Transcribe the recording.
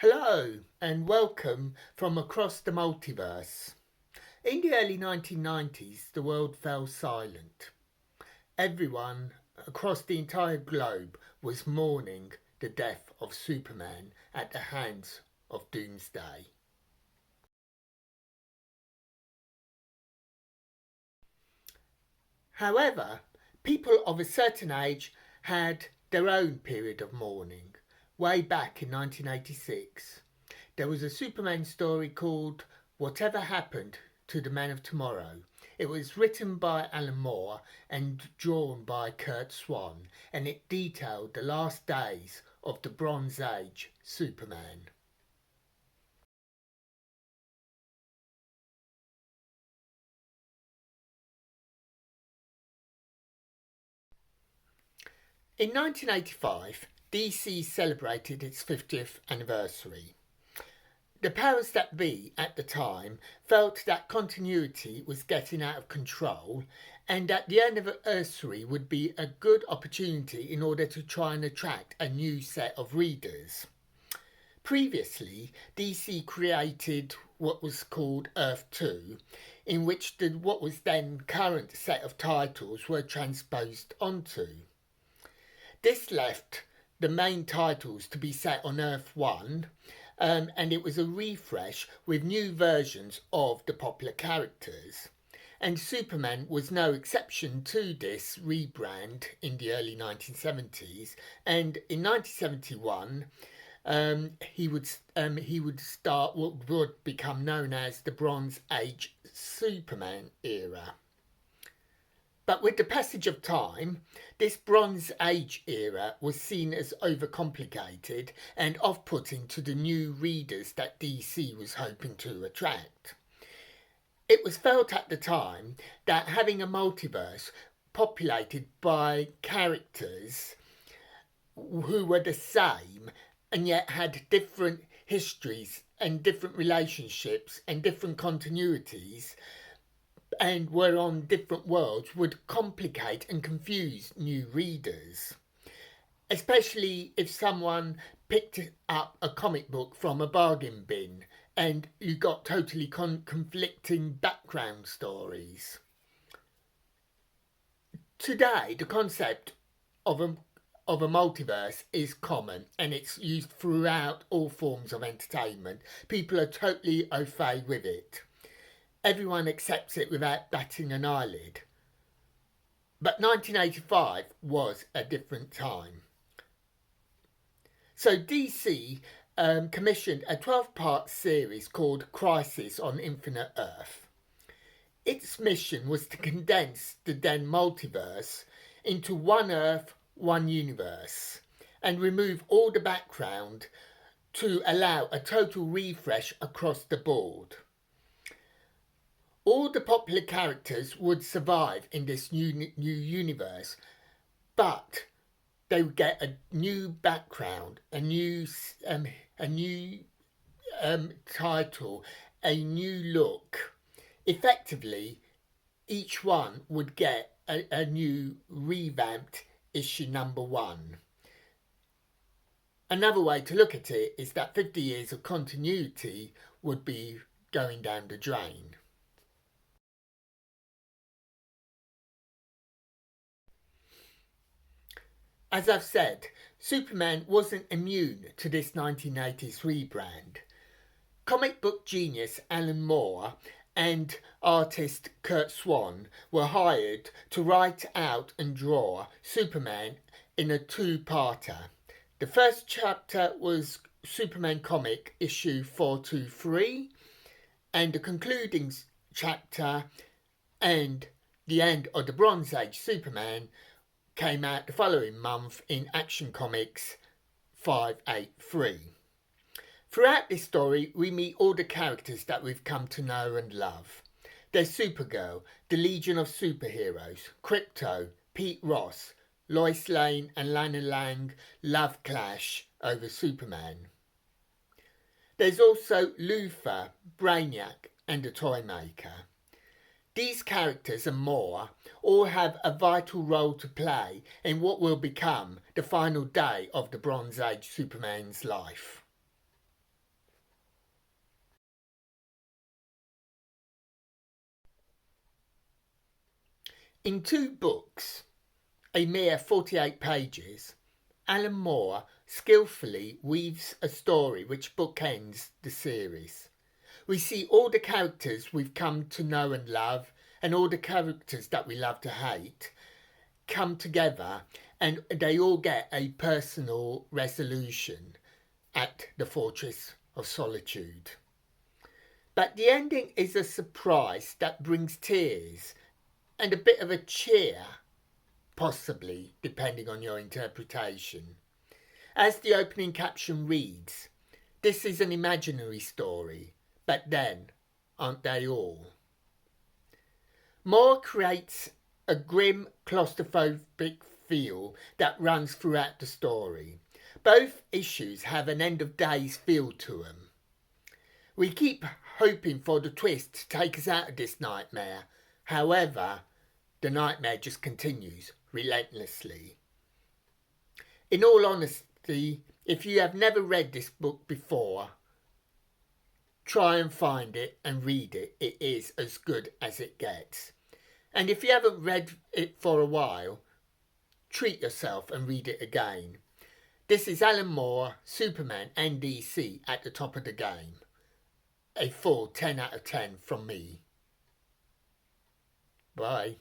Hello and welcome from across the multiverse. In the early 1990s, the world fell silent. Everyone across the entire globe was mourning the death of Superman at the hands of Doomsday. However, people of a certain age had their own period of mourning. Way back in 1986, there was a Superman story called Whatever Happened to the Man of Tomorrow. It was written by Alan Moore and drawn by Curt Swan, and it detailed the last days of the Bronze Age Superman. In 1985, DC celebrated its 50th anniversary. The powers that be at the time felt that continuity was getting out of control and that the anniversary would be a good opportunity in order to try and attract a new set of readers. Previously, DC created what was called Earth 2, in which what was then current set of titles were transposed onto. This left the main titles to be set on Earth 1, and it was a refresh with new versions of the popular characters. And Superman was no exception to this rebrand in the early 1970s. And in 1971, he would start what would become known as the Bronze Age Superman era. But with the passage of time, this Bronze Age era was seen as overcomplicated and off-putting to the new readers that DC was hoping to attract. It was felt at the time that having a multiverse populated by characters who were the same and yet had different histories and different relationships and different continuities and were on different worlds would complicate and confuse new readers. Especially if someone picked up a comic book from a bargain bin and you got totally conflicting background stories. Today, the concept of a multiverse is common and it's used throughout all forms of entertainment. People are totally au fait with it. Everyone accepts it without batting an eyelid. But 1985 was a different time. So DC commissioned a 12-part series called Crisis on Infinite Earth. Its mission was to condense the then multiverse into one Earth, one universe, and remove all the background to allow a total refresh across the board. All the popular characters would survive in this new universe, but they would get a new background, a new title, a new look. Effectively, each one would get a new revamped issue number 1. Another way to look at it is that 50 years of continuity would be going down the drain. As I've said, Superman wasn't immune to this 1980s rebrand. Comic book genius Alan Moore and artist Curt Swan were hired to write out and draw Superman in a 2-parter. The first chapter was Superman Comic issue 423, and the concluding chapter and the end of the Bronze Age Superman came out the following month in Action Comics 583. Throughout this story, we meet all the characters that we've come to know and love. There's Supergirl, the Legion of Superheroes, Krypto, Pete Ross, Lois Lane and Lana Lang love clash over Superman. There's also Luthor, Brainiac and the Toymaker. These characters and more all have a vital role to play in what will become the final day of the Bronze Age Superman's life. In 2 books, a mere 48 pages, Alan Moore skillfully weaves a story which bookends the series. We see all the characters we've come to know and love, and all the characters that we love to hate, come together, and they all get a personal resolution at the Fortress of Solitude. But the ending is a surprise that brings tears and a bit of a cheer, possibly, depending on your interpretation. As the opening caption reads, "This is an imaginary story, but then, aren't they all?" Moore creates a grim, claustrophobic feel that runs throughout the story. Both issues have an end-of-days feel to them. We keep hoping for the twist to take us out of this nightmare. However, the nightmare just continues relentlessly. In all honesty, if you have never read this book before, try and find it and read it. It is as good as it gets. And if you haven't read it for a while, treat yourself and read it again. This is Alan Moore, Superman and DC at the top of the game. A full 10 out of 10 from me. Bye.